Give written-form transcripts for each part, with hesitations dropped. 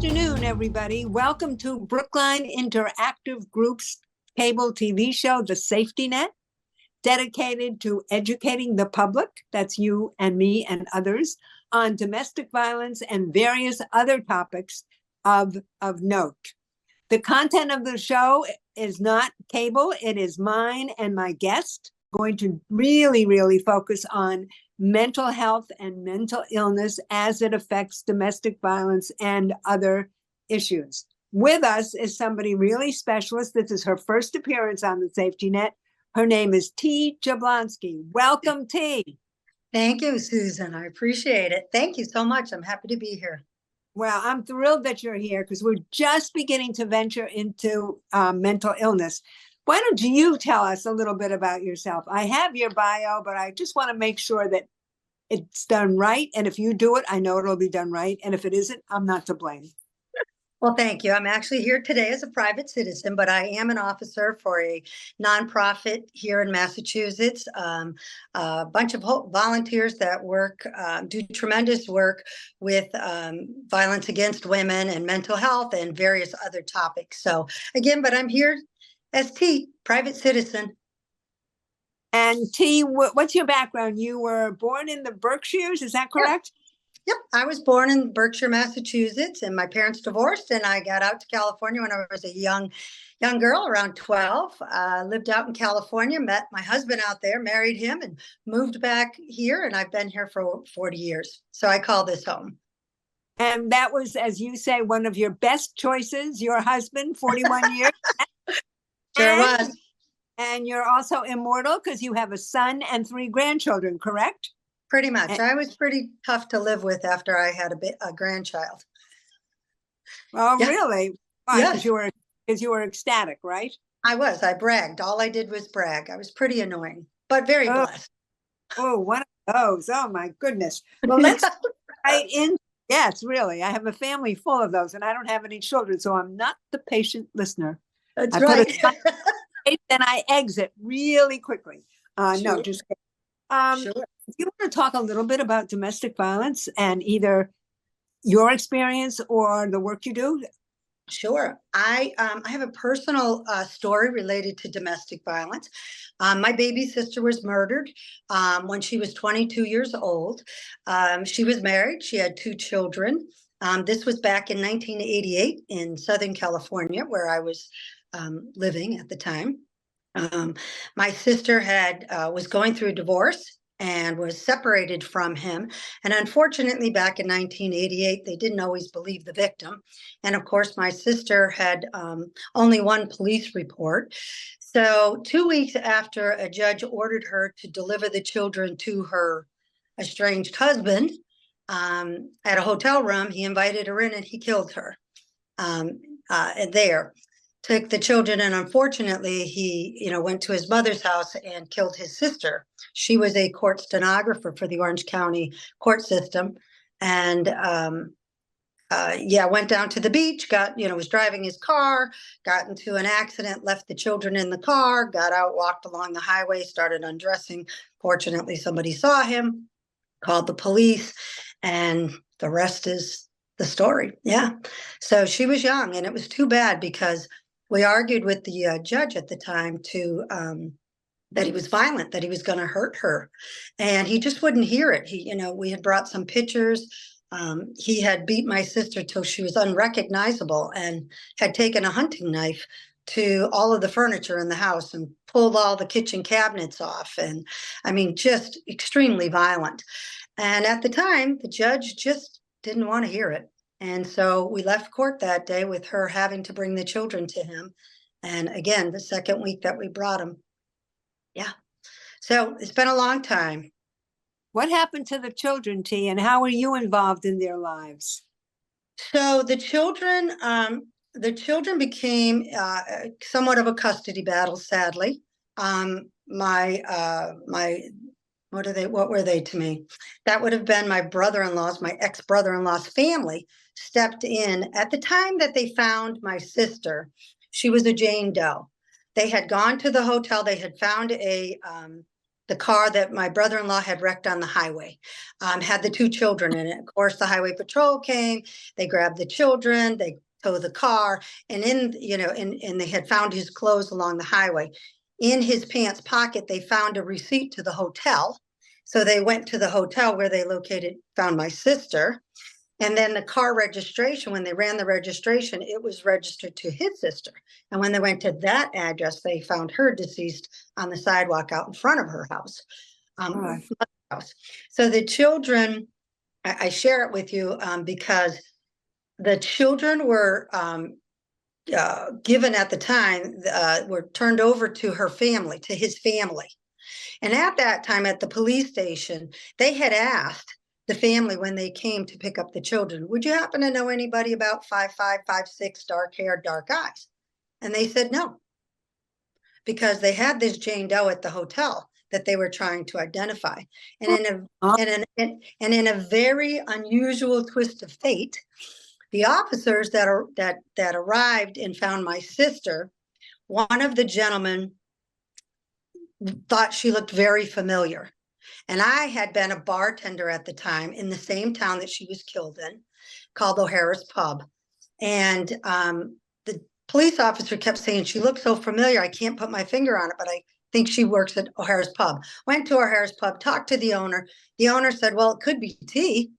afternoon, everybody. Welcome to Brookline Interactive Group's cable TV show, The Safety Net, dedicated to educating the public, that's you and me and others, on domestic violence and various other topics of note. The content of the show is not cable. It is mine and my guest, going to really focus on mental health and mental illness as it affects domestic violence and other issues. With us is somebody really specialist. This is her first appearance on the Safety Net. Her name is T. Jablanski. Welcome, T. Thank you, Susan. I appreciate it. Thank you so much. I'm happy to be here. Well, I'm thrilled that you're here because we're just beginning to venture into mental illness. Why don't you tell us a little bit about yourself? I have your bio, but I just want to make sure that it's done right. And if you do it, I know it'll be done right. And if it isn't, I'm not to blame. Well, thank you. I'm actually here today as a private citizen, but I am an officer for a nonprofit here in Massachusetts. A bunch of volunteers that work, do tremendous work with violence against women and mental health and various other topics. So again, but I'm here as T, private citizen. And T, what's your background? You were born in the Berkshires, is that correct? Yep, I was born in Berkshire, Massachusetts, and my parents divorced, and I got out to California when I was a young girl, around 12. Lived out in California, met my husband out there, married him, and moved back here, and I've been here for 40 years. So I call this home. And that was, as you say, one of your best choices, your husband, 41 years. Sure was. And you're also immortal because you have a son and 3 grandchildren, correct? Pretty much. I was pretty tough to live with after I had a grandchild. Oh, yeah. Really? Why? Yes. Because you were ecstatic, right? I was. I bragged. All I did was brag. I was pretty annoying, but very blessed. Oh, one of those. Oh, my goodness. Well, let's right in. Yes, really. I have a family full of those, and I don't have any children, so I'm not the patient listener. That's right. Then I exit really quickly. Sure. No, just kidding. Sure. If you want to talk a little bit about domestic violence and either your experience or the work you do. Sure. I have a personal story related to domestic violence. My baby sister was murdered when she was 22 years old. She was married. She had 2 children. This was back in 1988 in Southern California, where I was living at the time. My sister was going through a divorce and was separated from him. And unfortunately, back in 1988, they didn't always believe the victim. And of course, my sister had only 1 police report. So 2 weeks after a judge ordered her to deliver the children to her estranged husband at a hotel room, he invited her in and he killed her there. Took the children, and unfortunately, he, went to his mother's house and killed his sister. She was a court stenographer for the Orange County court system, and went down to the beach. Was driving his car, got into an accident, left the children in the car, got out, walked along the highway, started undressing. Fortunately, somebody saw him, called the police, and the rest is the story. Yeah. So she was young, and it was too bad because we argued with the judge at the time that he was violent, that he was going to hurt her, and he just wouldn't hear it. We had brought some pictures. He had beat my sister till she was unrecognizable and had taken a hunting knife to all of the furniture in the house and pulled all the kitchen cabinets off. And just extremely violent. And at the time, the judge just didn't want to hear it. And so we left court that day with her having to bring the children to him. And again, the second week that we brought them. Yeah. So it's been a long time. What happened to the children, T, and how were you involved in their lives? So the children became somewhat of a custody battle, sadly. What were they to me? That would have been my ex-brother-in-law's family stepped in at the time that they found my sister. She was a Jane Doe. They had gone to the hotel. They had found the the car that my brother-in-law had wrecked on the highway, had the two children in it. Of course, the highway patrol came, they grabbed the children, they towed the car, and and they had found his clothes along the highway. In his pants pocket, they found a receipt to the hotel. So they went to the hotel where they found my sister. And then the car registration, when they ran the registration, it was registered to his sister. And when they went to that address, they found her deceased on the sidewalk out in front of her house. Right. House. So the children, I share it with you because the children were given at the time, were turned over to her family, to his family. And at that time at the police station, they had asked the family when they came to pick up the children, would you happen to know anybody about 5'5", 5'6", dark hair, dark eyes? And they said no, because they had this Jane Doe at the hotel that they were trying to identify. And in a very unusual twist of fate, the officers that arrived and found my sister, one of the gentlemen thought she looked very familiar. And I had been a bartender at the time in the same town that she was killed in, called O'Hara's Pub. And the police officer kept saying, she looks so familiar, I can't put my finger on it, but I think she works at O'Hara's Pub. Went to O'Hara's Pub, talked to the owner. The owner said, well, it could be T.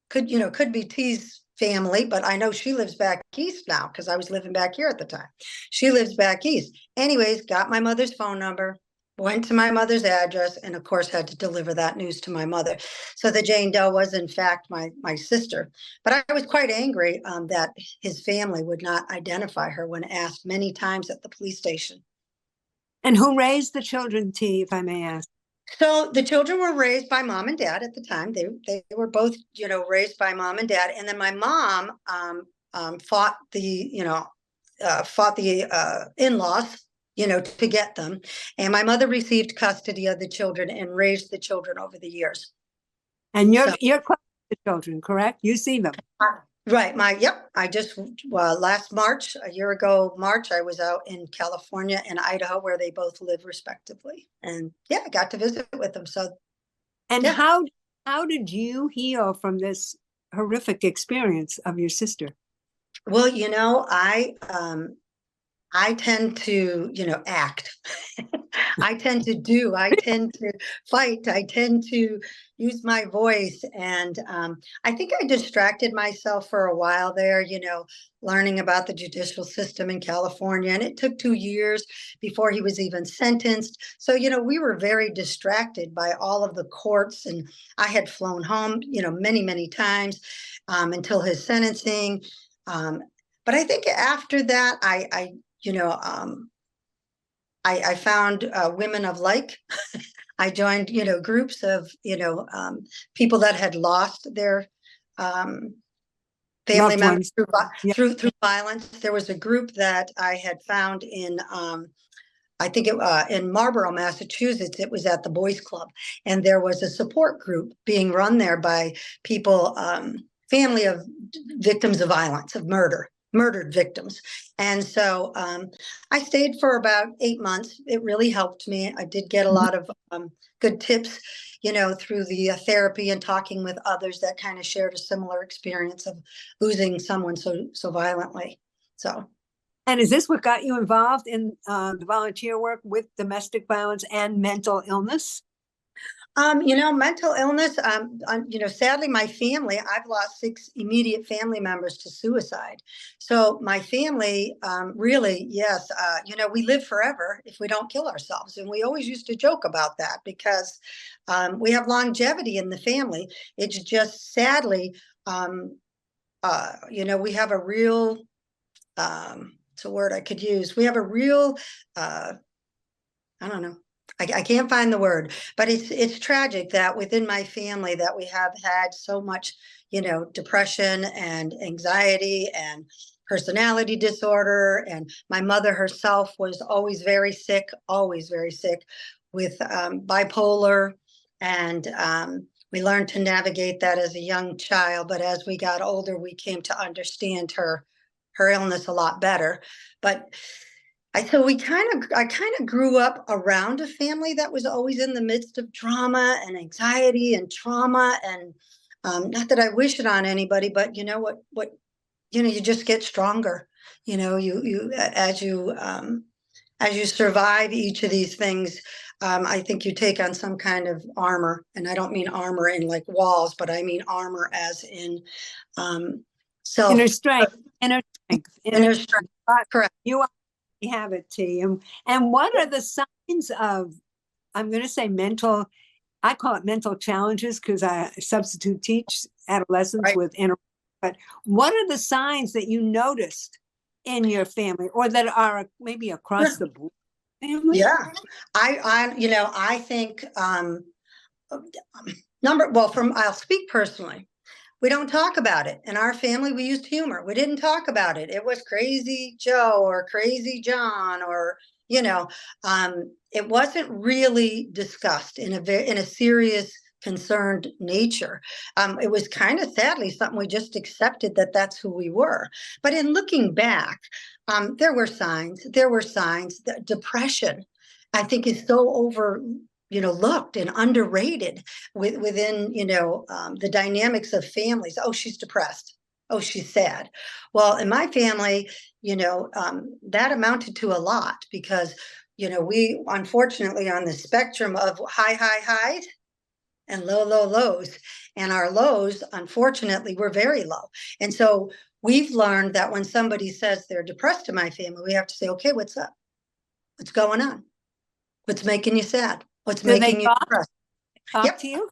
Could be T's family, but I know she lives back east now because I was living back here at the time. She lives back east. Anyways, got my mother's phone number, went to my mother's address, and of course had to deliver that news to my mother. So the Jane Doe was in fact my sister. But I was quite angry that his family would not identify her when asked many times at the police station. And who raised the children, T, if I may ask? So the children were raised by mom and dad at the time. They were both, raised by mom and dad. And then my mom fought the in-laws, to get them. And my mother received custody of the children and raised the children over the years. And you're close to the children, correct? You see them. Right. I just, last March, a year ago, March, I was out in California and Idaho where they both live respectively. And I got to visit with them. So. And how did you heal from this horrific experience of your sister? Well, I tend to, act. I tend to fight. I tend to use my voice. And I think I distracted myself for a while there, learning about the judicial system in California. And it took 2 years before he was even sentenced. So, we were very distracted by all of the courts. And I had flown home, many, many times until his sentencing. But I think after that, I found women of like. I joined, groups of, people that had lost their family members through violence. There was a group that I had found in, I think in Marlborough, Massachusetts. It was at the Boys Club, and there was a support group being run there by people, family of victims of violence, of murdered victims. And so I stayed for about 8 months. It really helped me. I did get a lot of good tips, through the therapy and talking with others that kind of shared a similar experience of losing someone so violently. So. And is this what got you involved in the volunteer work with domestic violence and mental illness? Mental illness, sadly, my family, I've lost 6 immediate family members to suicide. So my family, really, yes, we live forever if we don't kill ourselves. And we always used to joke about that because we have longevity in the family. It's just sadly, we have a real, it's a word I could use. We have a real, I don't know. I can't find the word, but it's tragic that within my family that we have had so much, depression and anxiety and personality disorder. And my mother herself was always very sick with bipolar. And we learned to navigate that as a young child. But as we got older, we came to understand her illness a lot better. But I kind of grew up around a family that was always in the midst of drama and anxiety and trauma, and not that I wish it on anybody, but you know what you just get stronger. As you survive each of these things, I think you take on some kind of armor, and I don't mean armor in like walls, but I mean armor as in um, Inner self strength, inner strength, inner strength. Correct. You have it, T. And what are the signs of, I'm going to say mental, I call it mental challenges because I substitute teach adolescents Right. with inner, but what are the signs that you noticed in your family or that are maybe across the board family? Yeah. I think I'll speak personally. We don't talk about it. In our family, we used humor. We didn't talk about it. It was crazy Joe or crazy John, or, it wasn't really discussed in a serious, concerned nature. It was kind of sadly something we just accepted that that's who we were. But in looking back, there were signs. There were signs that depression, I think, is so looked and underrated within the dynamics of families. Oh, she's depressed. Oh, she's sad. Well, in my family, that amounted to a lot because we unfortunately on the spectrum of high highs and low lows, and our lows unfortunately were very low. And so we've learned that when somebody says they're depressed in my family, we have to say, okay, what's up? What's going on? What's making you sad? What's Do they making you depressed? talk Yep. to you?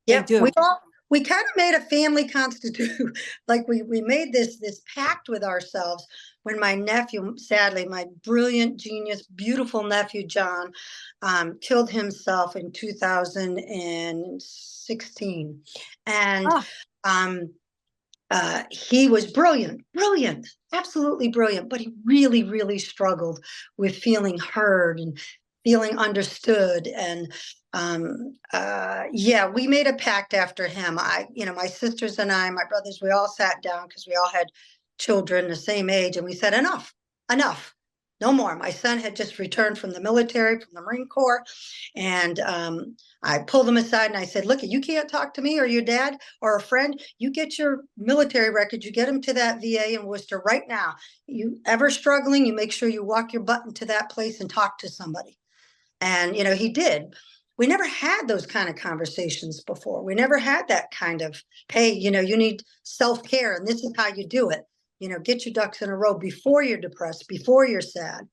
They Yep, do. we kind of made a family constitution. Like we made this pact with ourselves when my nephew, sadly, my brilliant genius, beautiful nephew John, killed himself in 2016, and Oh, he was brilliant, absolutely brilliant, but he really, really struggled with feeling heard and feeling understood. And yeah, we made a pact after him. My sisters and I, my brothers, we all sat down because we all had children the same age, and we said, enough, no more. My son had just returned from the military, from the Marine Corps, and I pulled him aside and I said, look, you can't talk to me or your dad or a friend. You get your military records, you get them to that VA in Worcester right now. You ever struggling, you make sure you walk your butt into that place and talk to somebody. And, he did. We never had those kind of conversations before. We never had that kind of, hey, you need self-care and this is how you do it. Get your ducks in a row before you're depressed, before you're sad.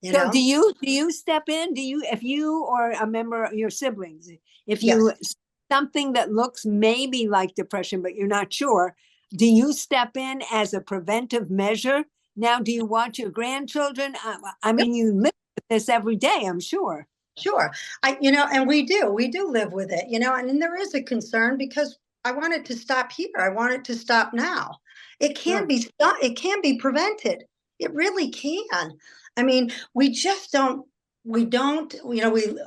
so do you step in? Do you, if you or a member of your siblings, if you Yes. something that looks maybe like depression, but you're not sure, do you step in as a preventive measure? Now, do you watch your grandchildren? I mean, you live with this every day, I'm sure. Sure. And we do live with it, and there is a concern because I want it to stop here. I want it to stop now. It can Sure. be stopped. It can be prevented. It really can. I mean, we don't,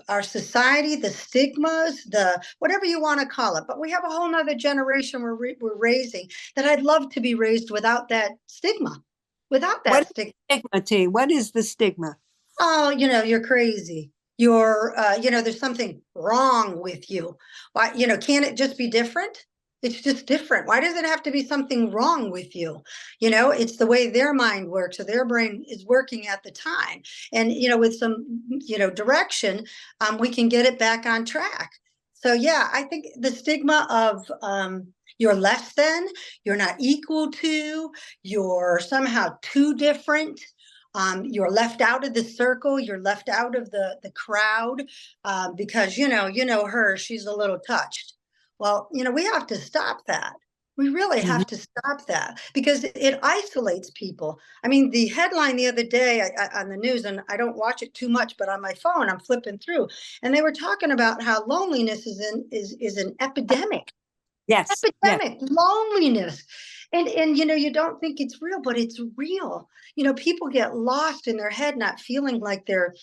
our society, the stigmas, the whatever you want to call it, but we have a whole nother generation we're raising that I'd love to be raised without that stigma, without What that is stigma. stigma, T? What is the stigma? Oh, you're crazy. There's something wrong with you. Why, can't it just be different? It's just different. Why does it have to be something wrong with you? It's the way their mind works, or their brain is working at the time. And, with some, direction, we can get it back on track. So, yeah, I think the stigma of, you're less than, you're not equal to, you're somehow too different, you're left out of the circle, you're left out of the crowd, because her, she's a little touched. Well, we have to stop that. We really Mhm. have to stop that because it isolates people. I mean, the headline the other day on the news, and I don't watch it too much, but on my phone I'm flipping through, and they were talking about how loneliness is an epidemic. Yes, yes. Epidemic loneliness. And you don't think it's real, but it's real. People get lost in their head, not feeling like they're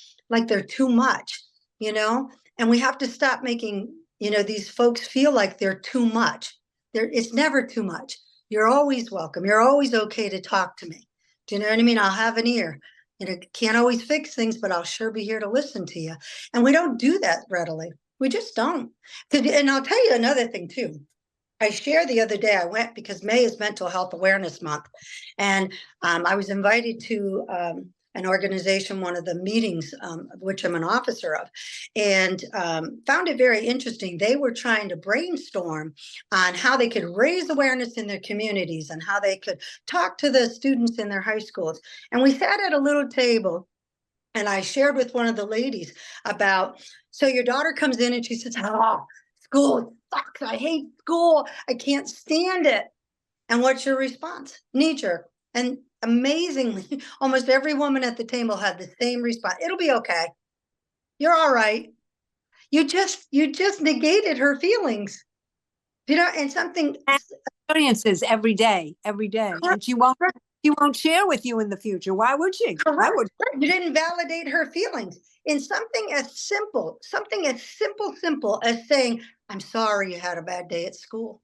too much, and we have to stop making these folks feel like they're too much. It's never too much. You're always welcome. You're always okay to talk to me. Do you know what I mean? I'll have an ear. can't always fix things, but I'll sure be here to listen to you. And we don't do that readily. We just don't. And I'll tell you another thing too. I shared the other day, I went because May is Mental Health Awareness Month. And I was invited to an organization, one of the meetings, of which I'm an officer of, and found it very interesting. They were trying to brainstorm on how they could raise awareness in their communities and how they could talk to the students in their high schools. And we sat at a little table, and I shared with one of the ladies about, so your daughter comes in and she says, oh, school sucks. I hate school. I can't stand it. And what's your response? Knee jerk. And amazingly, almost every woman at the table had the same response. It'll be okay. You're all right. You just negated her feelings. And something Experiences every day, and she won't share with you in the future. Why would she? Correct. Why would you didn't validate her feelings in something as simple as saying, I'm sorry you had a bad day at school.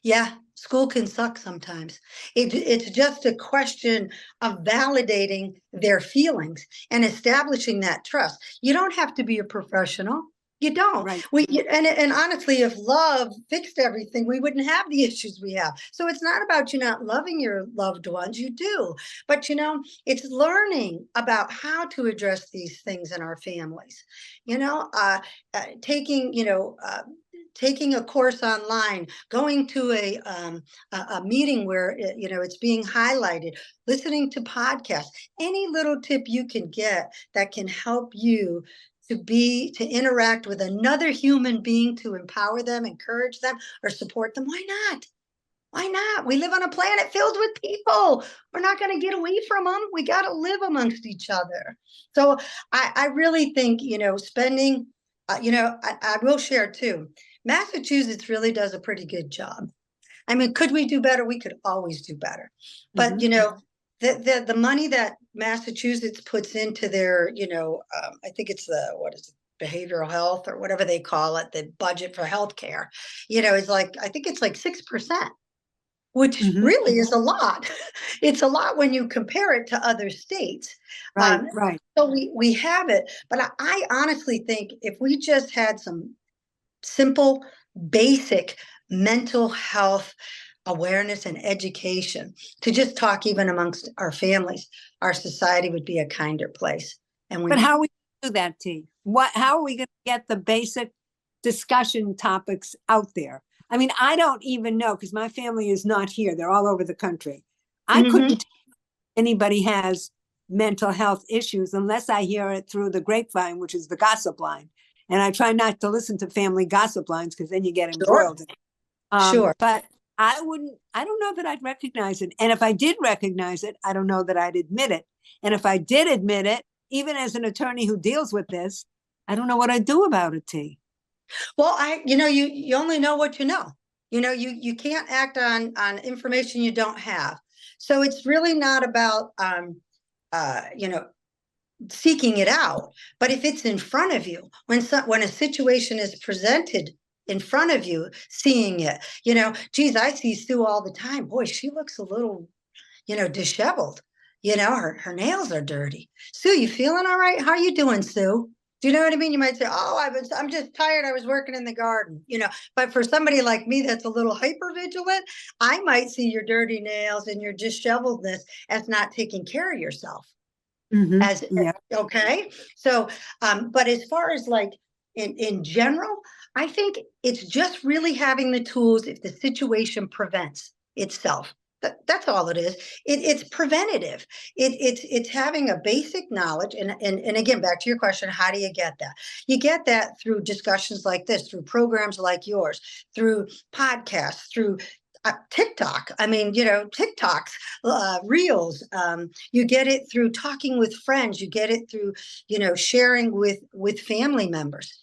Yeah, school can suck sometimes. It's just a question of validating their feelings and establishing that trust. You don't have to be a professional. You don't. Right. And honestly, if love fixed everything, we wouldn't have the issues we have. So it's not about you not loving your loved ones. You do. But, it's learning about how to address these things in our families. Taking a course online, going to a meeting where it's being highlighted, listening to podcasts, any little tip you can get that can help you to interact with another human being, to empower them, encourage them, or support them. Why not? Why not? We live on a planet filled with people. We're not going to get away from them. We got to live amongst each other. So I really think, spending, I will share too. Massachusetts really does a pretty good job. I mean, could we do better? We could always do better. But, the money that Massachusetts puts into their, I think it's behavioral health or whatever they call it, the budget for healthcare, is I think it's like 6%, which really is a lot. It's a lot when you compare it to other states. Right. So we have it. But I honestly think if we just had some simple, basic mental health awareness and education to just talk even amongst our families, our society would be a kinder place. But how we do that, T? How are we going to get the basic discussion topics out there? I mean, I don't even know, because my family is not here. They're all over the country. I couldn't tell anybody has mental health issues unless I hear it through the grapevine, which is the gossip line. And I try not to listen to family gossip lines, because then you get embroiled. Sure. But I don't know that I'd recognize it. And if I did recognize it, I don't know that I'd admit it. And if I did admit it, even as an attorney who deals with this, I don't know what I'd do about it, T. Well, you only know what you know. You can't act on information you don't have. So it's really not about seeking it out. But if it's in front of you, when a situation is presented in front of you, seeing it, geez, I see Sue all the time. Boy, she looks a little, disheveled. Her nails are dirty. Sue, you feeling all right? How are you doing, Sue? Do you know what I mean? You might say, oh, I'm just tired. I was working in the garden, but for somebody like me that's a little hyper vigilant, I might see your dirty nails and your disheveledness as not taking care of yourself. Okay. So, but as far as in general, I think it's just really having the tools if the situation prevents itself. That's all it is. It's preventative. It's having a basic knowledge. And again, back to your question, how do you get that? You get that through discussions like this, through programs like yours, through podcasts, through TikTok. I mean, TikToks, reels. You get it through talking with friends. You get it through, sharing with family members.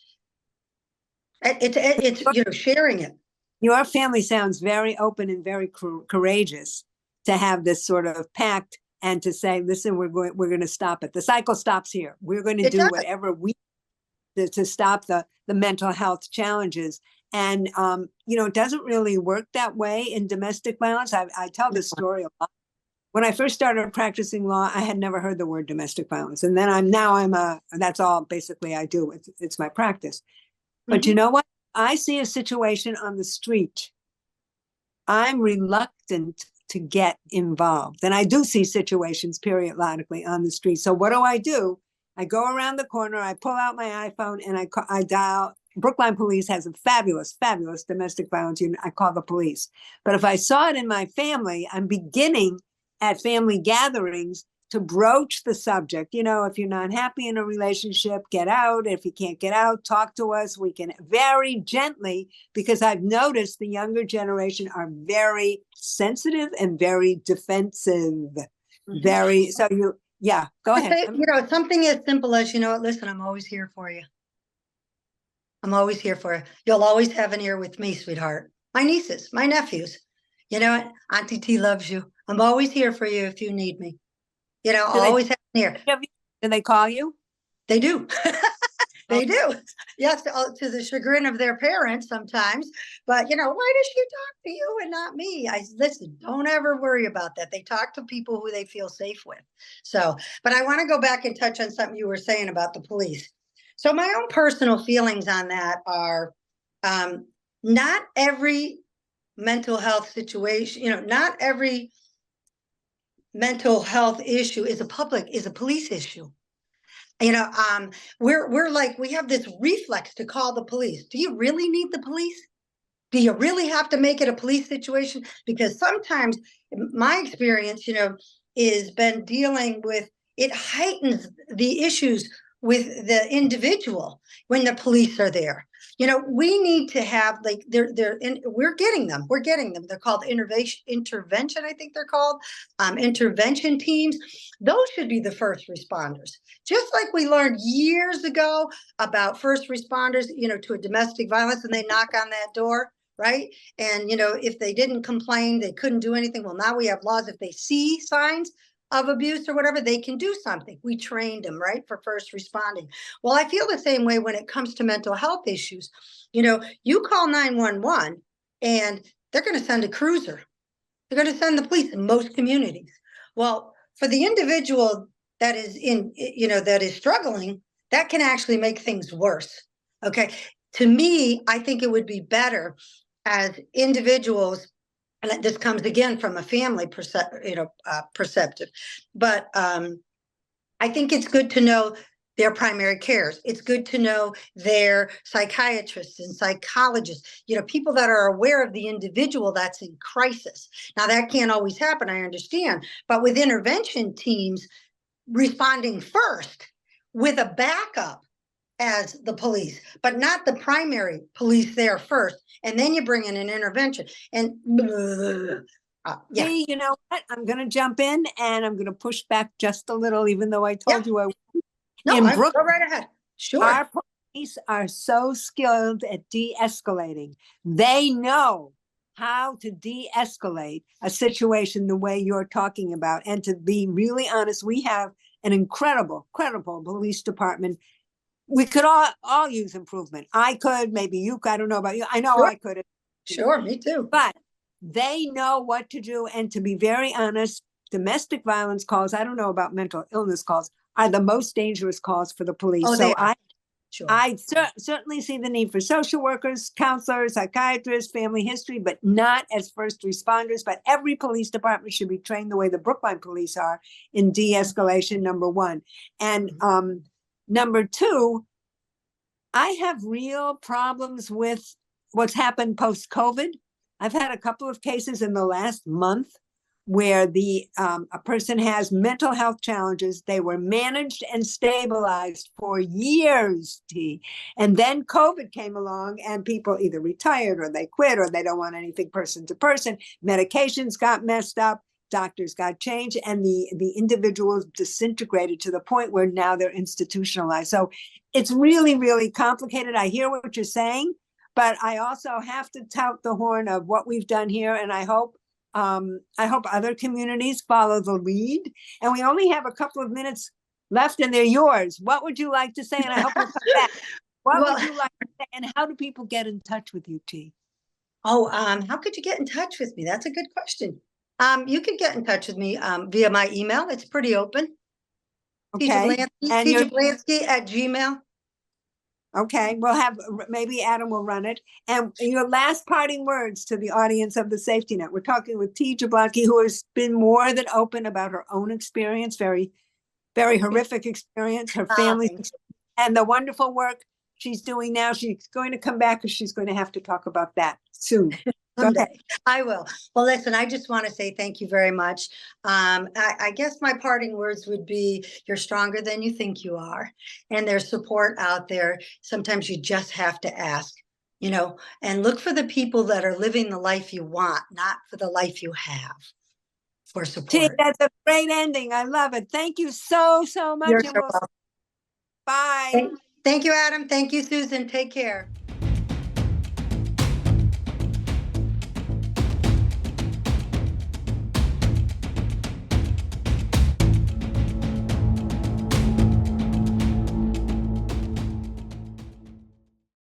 It's sharing it. Your family sounds very open and very courageous to have this sort of pact and to say, listen, we're going to stop it. The cycle stops here. We're going to do whatever we to stop the mental health challenges. And, it doesn't really work that way in domestic violence. I tell this story a lot. when I first started practicing law, I had never heard the word domestic violence. And then that's all basically I do. It's my practice. But you know what? I see a situation on the street. I'm reluctant to get involved. And I do see situations periodically on the street. So what do? I go around the corner, I pull out my iPhone, and I dial. Brookline Police has a fabulous, fabulous domestic violence unit. I call the police. But if I saw it in my family, I'm beginning at family gatherings to broach the subject. If you're not happy in a relationship, get out. If you can't get out, talk to us. We can very gently, because I've noticed the younger generation are very sensitive and very defensive. Yeah, go ahead. Something as simple as, listen, I'm always here for you. I'm always here for you. You'll always have an ear with me, sweetheart. My nieces, my nephews. You know what? Auntie T loves you. I'm always here for you if you need me. I'll always have an ear. Do they call you? They do. They do. Yes, to the chagrin of their parents sometimes. But, why does she talk to you and not me? Listen, don't ever worry about that. They talk to people who they feel safe with. So, but I want to go back and touch on something you were saying about the police. So my own personal feelings on that are not every mental health situation, not every mental health issue is a police issue. We're like, we have this reflex to call the police. Do you really need the police? Do you really have to make it a police situation? Because sometimes my experience, is been dealing with, it heightens the issues with the individual when the police are there. We need to have, like, we're getting them. They're called intervention. I think they're called intervention teams. Those should be the first responders. Just like we learned years ago about first responders, to a domestic violence, and they knock on that door, right? And, if they didn't complain, they couldn't do anything. Well, now we have laws. If they see signs of abuse or whatever, they can do something. We trained them, right, for first responding. Well, I feel the same way when it comes to mental health issues. You call 911 and they're going to send a cruiser. They're going to send the police in most communities. Well, for the individual that is that is struggling, that can actually make things worse. Okay. To me, I think it would be better as individuals, and this comes again from a family perspective, but I think it's good to know their primary cares. It's good to know their psychiatrists and psychologists, people that are aware of the individual that's in crisis. Now, that can't always happen, I understand, but with intervention teams responding first with a backup as the police, but not the primary police there first, and then you bring in an intervention. And yeah. Hey, you know what? I'm going to jump in and I'm going to push back just a little, even though I told you I would. No, go right ahead. Sure. Our police are so skilled at de-escalating. They know how to de-escalate a situation the way you're talking about. And to be really honest, we have an incredible police department. We could all use improvement. I could, maybe you could, I don't know about you. I know sure. I could. Sure, me too. But they know what to do. And to be very honest, domestic violence calls, I don't know about mental illness calls, are the most dangerous calls for the police. Oh, so sure. I certainly see the need for social workers, counselors, psychiatrists, family history, but not as first responders. But every police department should be trained the way the Brookline police are in de-escalation, number one. And number two, I have real problems with what's happened post-COVID. I've had a couple of cases in the last month where a person has mental health challenges. They were managed and stabilized for years, and then COVID came along and people either retired or they quit or they don't want anything person to person. Medications got messed up, doctors got changed, and the individuals disintegrated to the point where now they're institutionalized. So it's really, really complicated. I hear what you're saying, but I also have to tout the horn of what we've done here, and I hope other communities follow the lead. And we only have a couple of minutes left, and they're yours. What would you like to say? And I hope you'll come back. What would you like to say? And how do people get in touch with you, T? Oh, how could you get in touch with me? That's a good question. You can get in touch with me via my email. It's pretty open. Okay. And you're Jablanski@gmail. okay. We'll have maybe Adam will run it. And your last parting words to the audience of the Safety Net. We're talking with T. Jablanski, who has been more than open about her own experience, very, very horrific experience, her family, Thank you. and the wonderful work she's doing now. She's going to come back because she's going to have to talk about that soon. Go ahead. Someday. I will. Well, listen, I just want to say thank you very much. I guess my parting words would be you're stronger than you think you are. And there's support out there. Sometimes you just have to ask, and look for the people that are living the life you want, not for the life you have, for T, support. that's a great ending. I love it. Thank you so, so much. You're And so we'll welcome. bye. Thank you, Adam. Thank you, Susan. Take care.